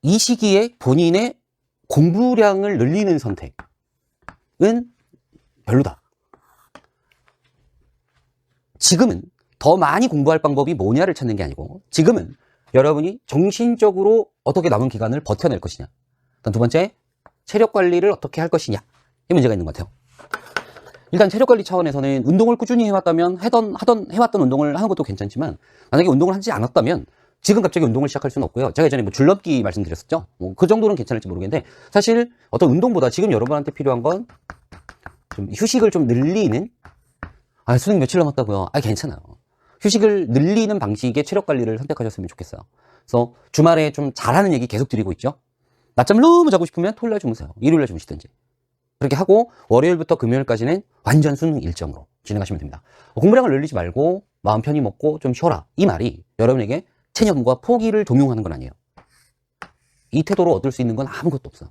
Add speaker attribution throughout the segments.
Speaker 1: 이 시기에 본인의 공부량을 늘리는 선택은 별로다. 지금은 더 많이 공부할 방법이 뭐냐를 찾는 게 아니고, 지금은 여러분이 정신적으로 어떻게 남은 기간을 버텨낼 것이냐. 일단 두 번째, 체력 관리를 어떻게 할 것이냐. 이 문제가 있는 것 같아요. 일단 체력 관리 차원에서는 운동을 꾸준히 해왔다면 해왔던 운동을 하는 것도 괜찮지만, 만약에 운동을 하지 않았다면 지금 갑자기 운동을 시작할 수는 없고요. 제가 예전에 줄넘기 말씀드렸었죠. 뭐 그 정도는 괜찮을지 모르겠는데, 사실 어떤 운동보다 지금 여러분한테 필요한 건 좀 휴식을 좀 늘리는, 수능 며칠 남았다고요? 괜찮아요. 휴식을 늘리는 방식의 체력 관리를 선택하셨으면 좋겠어요. 그래서 주말에 좀 잘하는 얘기 계속 드리고 있죠. 낮잠을 너무 자고 싶으면 토요일날 주무세요. 일요일날 주무시든지. 그렇게 하고 월요일부터 금요일까지는 완전 수능 일정으로 진행하시면 됩니다. 공부량을 늘리지 말고 마음 편히 먹고 좀 쉬어라. 이 말이 여러분에게 체념과 포기를 동용하는 건 아니에요. 이 태도로 얻을 수 있는 건 아무것도 없어요.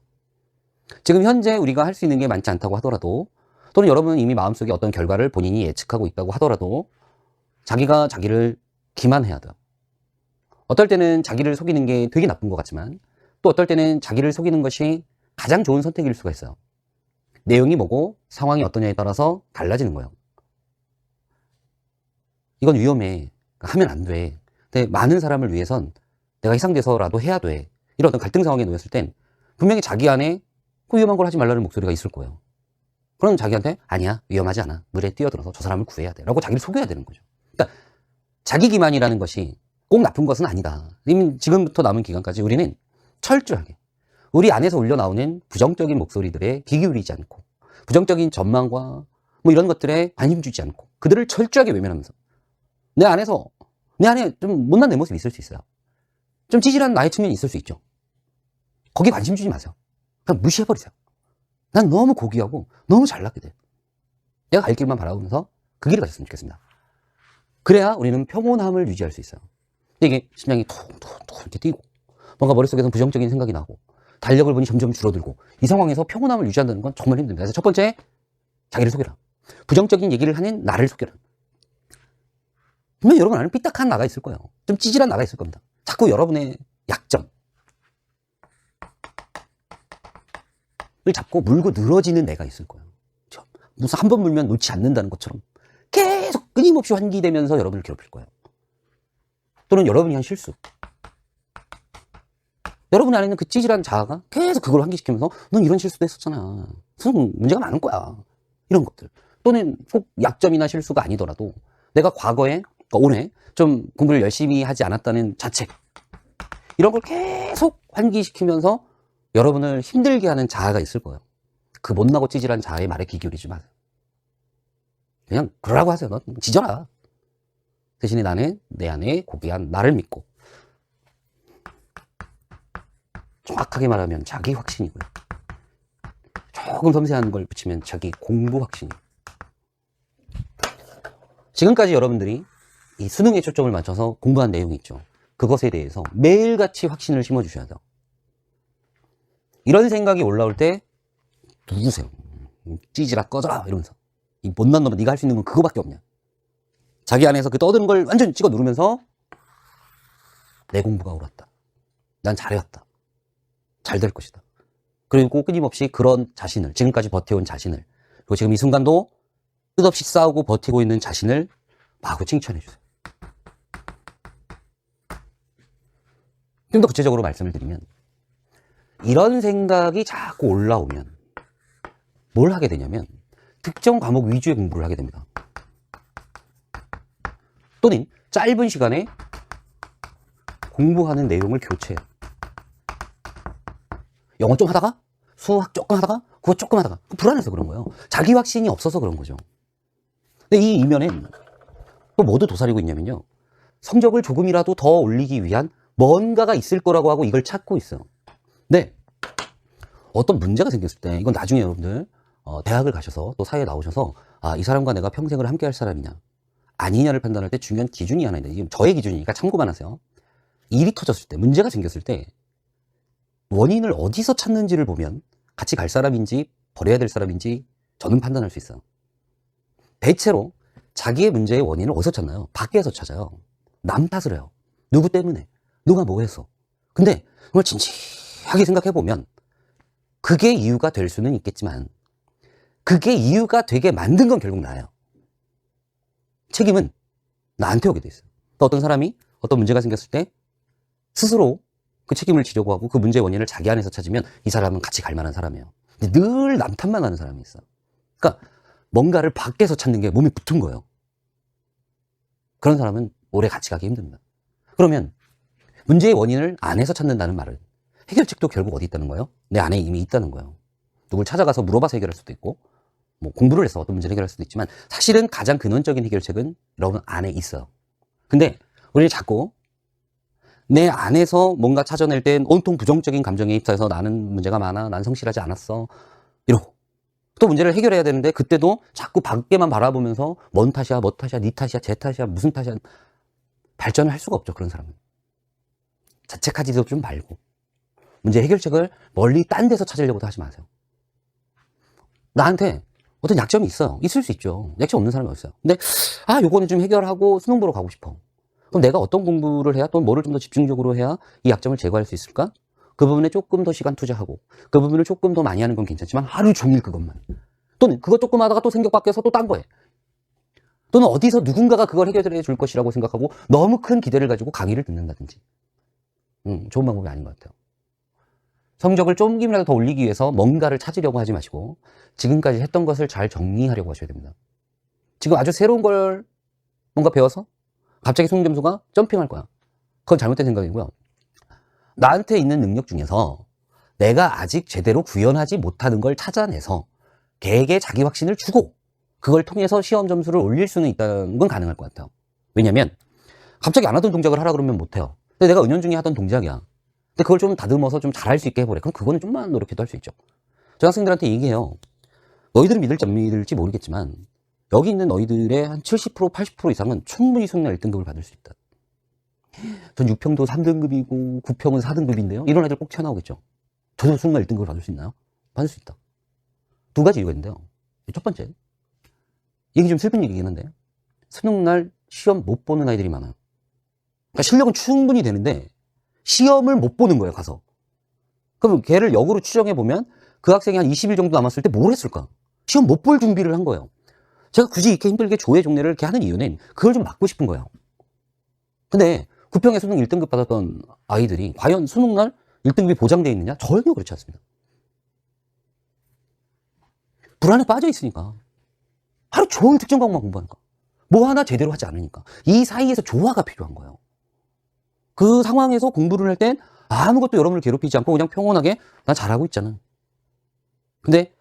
Speaker 1: 지금 현재 우리가 할 수 있는 게 많지 않다고 하더라도, 또는 여러분은 이미 마음속에 어떤 결과를 본인이 예측하고 있다고 하더라도 자기가 자기를 기만해야 돼요. 어떨 때는 자기를 속이는 게 되게 나쁜 것 같지만, 또 어떨 때는 자기를 속이는 것이 가장 좋은 선택일 수가 있어요. 내용이 뭐고 상황이 어떠냐에 따라서 달라지는 거예요. 이건 위험해. 하면 안 돼. 근데 많은 사람을 위해선 내가 희생돼서라도 해야 돼. 이런 어떤 갈등 상황에 놓였을 땐 분명히 자기 안에 그 위험한 걸 하지 말라는 목소리가 있을 거예요. 그럼 자기한테 아니야, 위험하지 않아, 물에 뛰어들어서 저 사람을 구해야 돼 라고 자기를 속여야 되는 거죠. 그러니까 자기 기만이라는 것이 꼭 나쁜 것은 아니다. 이미 지금부터 남은 기간까지 우리는 철저하게 우리 안에서 울려나오는 부정적인 목소리들에 귀 기울이지 않고, 부정적인 전망과 뭐 이런 것들에 관심 주지 않고, 그들을 철저하게 외면하면서 내 안에 좀 못난 내 모습이 있을 수 있어요. 좀 찌질한 나의 측면이 있을 수 있죠. 거기 관심 주지 마세요. 그냥 무시해버리세요. 난 너무 고귀하고 너무 잘났게 돼. 내가 갈 길만 바라보면서 그 길을 가셨으면 좋겠습니다. 그래야 우리는 평온함을 유지할 수 있어요. 이게 심장이 툭툭툭 이렇게 뛰고, 뭔가 머릿속에서 부정적인 생각이 나고, 달력을 보니 점점 줄어들고, 이 상황에서 평온함을 유지한다는 건 정말 힘듭니다. 그래서 첫 번째, 자기를 속여라. 부정적인 얘기를 하는 나를 속여라. 분명 여러분 안에 삐딱한 나가 있을 거예요. 좀 찌질한 나가 있을 겁니다. 자꾸 여러분의 약점을 잡고 물고 늘어지는 내가 있을 거예요. 무슨 한 번 물면 놓지 않는다는 것처럼 계속 끊임없이 환기되면서 여러분을 괴롭힐 거예요. 또는 여러분이 한 실수, 여러분 안에 있는 그 찌질한 자아가 계속 그걸 환기시키면서 넌 이런 실수도 했었잖아, 무슨 문제가 많은 거야, 이런 것들. 또는 꼭 약점이나 실수가 아니더라도 내가 과거에, 올해 좀 공부를 열심히 하지 않았다는 자책, 이런 걸 계속 환기시키면서 여러분을 힘들게 하는 자아가 있을 거예요. 그 못나고 찌질한 자아의 말에 귀 기울이지 마세요. 그냥 그러라고 하세요. 너 지져라. 대신에 나는 내 안에 고귀한 나를 믿고, 정확하게 말하면 자기 확신이고요. 조금 섬세한 걸 붙이면 자기 공부 확신이에요. 지금까지 여러분들이 이 수능에 초점을 맞춰서 공부한 내용이 있죠. 그것에 대해서 매일같이 확신을 심어주셔야 돼요. 이런 생각이 올라올 때 누구세요? 찌질아 꺼져라 이러면서, 이 못난 놈아 네가 할 수 있는 건 그거밖에 없냐. 자기 안에서 그 떠드는 걸 완전 찍어 누르면서 내 공부가 옳았다, 난 잘해왔다, 잘 될 것이다. 그리고 끊임없이 그런 자신을, 지금까지 버텨온 자신을, 그리고 지금 이 순간도 끝없이 싸우고 버티고 있는 자신을 마구 칭찬해 주세요. 좀 더 구체적으로 말씀을 드리면, 이런 생각이 자꾸 올라오면 뭘 하게 되냐면 특정 과목 위주의 공부를 하게 됩니다. 또는 짧은 시간에 공부하는 내용을 교체해요. 영어 좀 하다가, 수학 조금 하다가, 국어 조금 하다가. 불안해서 그런 거예요. 자기 확신이 없어서 그런 거죠. 근데 이 이면엔 또 뭐도 도사리고 있냐면요, 성적을 조금이라도 더 올리기 위한 뭔가가 있을 거라고 하고 이걸 찾고 있어요. 네, 어떤 문제가 생겼을 때, 이건 나중에 여러분들 대학을 가셔서 또 사회에 나오셔서 이 사람과 내가 평생을 함께 할 사람이냐 아니냐를 판단할 때 중요한 기준이 하나 있는데, 이게 저의 기준이니까 참고만 하세요. 일이 터졌을 때, 문제가 생겼을 때 원인을 어디서 찾는지를 보면 같이 갈 사람인지 버려야 될 사람인지 저는 판단할 수 있어요. 대체로 자기의 문제의 원인을 어디서 찾나요? 밖에서 찾아요. 남 탓을 해요. 누구 때문에, 누가 뭐 해서. 근데 정말 진지하게 자세하게 생각해 보면 그게 이유가 될 수는 있겠지만 그게 이유가 되게 만든 건 결국 나예요. 책임은 나한테 오게 돼 있어요. 또 어떤 사람이 어떤 문제가 생겼을 때 스스로 그 책임을 지려고 하고 그 문제의 원인을 자기 안에서 찾으면 이 사람은 같이 갈 만한 사람이에요. 근데 늘 남 탓만 하는 사람이 있어. 그러니까 뭔가를 밖에서 찾는 게 몸에 붙은 거예요. 그런 사람은 오래 같이 가기 힘듭니다. 그러면 문제의 원인을 안에서 찾는다는 말은 해결책도 결국 어디 있다는 거예요? 내 안에 이미 있다는 거예요. 누굴 찾아가서 물어봐서 해결할 수도 있고 뭐 공부를 해서 어떤 문제를 해결할 수도 있지만 사실은 가장 근원적인 해결책은 여러분 안에 있어요. 근데 우리는 자꾸 내 안에서 뭔가 찾아낼 땐 온통 부정적인 감정에 휩싸여서 나는 문제가 많아, 난 성실하지 않았어 이러고 또 문제를 해결해야 되는데 그때도 자꾸 밖에만 바라보면서 뭔 탓이야, 뭐 탓이야, 니 탓이야, 제 탓이야, 무슨 탓이야 발전을 할 수가 없죠. 그런 사람은 자책하지도 좀 말고 문제 해결책을 멀리 딴 데서 찾으려고도 하지 마세요. 나한테 어떤 약점이 있어요. 있을 수 있죠. 약점 없는 사람이 없어요. 근데 요거는 좀 해결하고 수능 보러 가고 싶어. 그럼 내가 어떤 공부를 해야 또 뭐를 좀 더 집중적으로 해야 이 약점을 제거할 수 있을까? 그 부분에 조금 더 시간 투자하고 그 부분을 조금 더 많이 하는 건 괜찮지만 하루 종일 그것만 또는 그것 조금 하다가 또 생각 바뀌어서 또 딴 거에 또는 어디서 누군가가 그걸 해결해 줄 것이라고 생각하고 너무 큰 기대를 가지고 강의를 듣는다든지 좋은 방법이 아닌 것 같아요. 성적을 조금이라도 더 올리기 위해서 뭔가를 찾으려고 하지 마시고 지금까지 했던 것을 잘 정리하려고 하셔야 됩니다. 지금 아주 새로운 걸 뭔가 배워서 갑자기 수능 점수가 점핑할 거야. 그건 잘못된 생각이고요. 나한테 있는 능력 중에서 내가 아직 제대로 구현하지 못하는 걸 찾아내서 걔에게 자기 확신을 주고 그걸 통해서 시험 점수를 올릴 수는 있다는 건 가능할 것 같아요. 왜냐면 갑자기 안 하던 동작을 하라 그러면 못해요. 근데 내가 은연중에 하던 동작이야. 근데 그걸 좀 다듬어서 좀 잘할 수 있게 해보래. 그럼 그거는 좀만 노력해도 할 수 있죠. 저 학생들한테 얘기해요. 너희들은 믿을지 안 믿을지 모르겠지만 여기 있는 너희들의 한 70%, 80% 이상은 충분히 수능날 1등급을 받을 수 있다. 전 6평도 3등급이고 9평은 4등급인데요. 이런 애들 꼭 튀어나오겠죠. 저도 수능날 1등급을 받을 수 있나요? 받을 수 있다. 두 가지 이유가 있는데요. 첫 번째, 이게 좀 슬픈 얘기긴 한데 수능날 시험 못 보는 아이들이 많아요. 그러니까 실력은 충분히 되는데 시험을 못 보는 거예요, 가서. 그럼 걔를 역으로 추정해보면 그 학생이 한 20일 정도 남았을 때 뭘 했을까? 시험 못 볼 준비를 한 거예요. 제가 굳이 이렇게 힘들게 조회 종례를 이렇게 하는 이유는 그걸 좀 막고 싶은 거예요. 근데 9평에 수능 1등급 받았던 아이들이 과연 수능날 1등급이 보장되어 있느냐? 전혀 그렇지 않습니다. 불안에 빠져 있으니까. 하루 종일 특정 과목만 공부하니까. 뭐 하나 제대로 하지 않으니까. 이 사이에서 조화가 필요한 거예요. 그 상황에서 공부를 할 땐 아무것도 여러분을 괴롭히지 않고 그냥 평온하게 나 잘하고 있잖아. 근데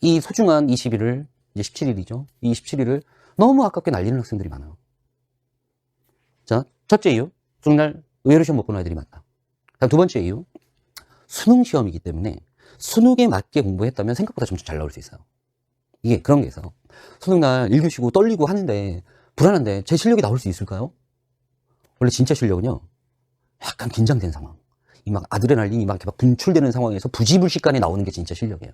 Speaker 1: 이 소중한 20일을 이제 17일이죠. 이 17일을 너무 아깝게 날리는 학생들이 많아요. 자, 첫째 이유, 수능날 의외로 시험 못 보는 아이들이 많다. 다음 두 번째 이유, 수능 시험이기 때문에 수능에 맞게 공부했다면 생각보다 점수 잘 나올 수 있어요. 이게 그런 게 있어요. 수능날 읽으시고 떨리고 하는데 불안한데 제 실력이 나올 수 있을까요? 원래 진짜 실력은요, 약간 긴장된 상황, 이 막 아드레날린이 막 이렇게 막 분출되는 상황에서 부지불식간에 나오는 게 진짜 실력이에요.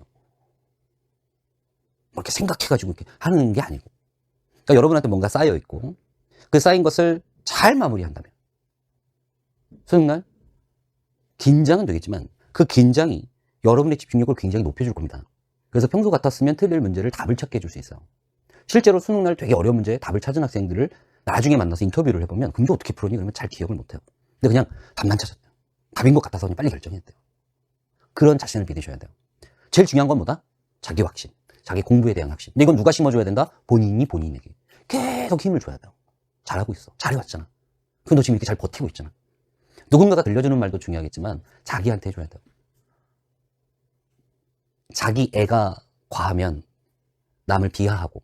Speaker 1: 이렇게 생각해가지고 이렇게 하는 게 아니고. 그러니까 여러분한테 뭔가 쌓여 있고 그 쌓인 것을 잘 마무리한다면 수능날 긴장은 되겠지만 그 긴장이 여러분의 집중력을 굉장히 높여줄 겁니다. 그래서 평소 같았으면 틀릴 문제를 답을 찾게 해줄 수 있어요. 실제로 수능날 되게 어려운 문제에 답을 찾은 학생들을 나중에 만나서 인터뷰를 해보면 그게 어떻게 풀었니? 그러면 잘 기억을 못해요. 근데 그냥 답만 찾았대요. 답인 것 같아서 그냥 빨리 결정했대요. 그런 자신을 믿으셔야 돼요. 제일 중요한 건 뭐다? 자기 확신, 자기 공부에 대한 확신. 근데 이건 누가 심어줘야 된다? 본인이 본인에게 계속 힘을 줘야 돼요. 잘하고 있어. 잘해왔잖아. 그럼 너 지금 이렇게 잘 버티고 있잖아. 누군가가 들려주는 말도 중요하겠지만 자기한테 해줘야 돼요. 자기 애가 과하면 남을 비하하고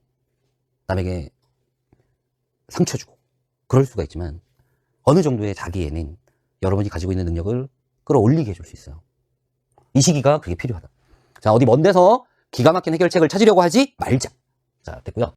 Speaker 1: 남에게 상처 주고 그럴 수가 있지만 어느 정도의 자기 애는 여러분이 가지고 있는 능력을 끌어올리게 해줄 수 있어요. 이 시기가 그게 필요하다. 자, 어디 먼 데서 기가 막힌 해결책을 찾으려고 하지 말자. 자, 됐고요.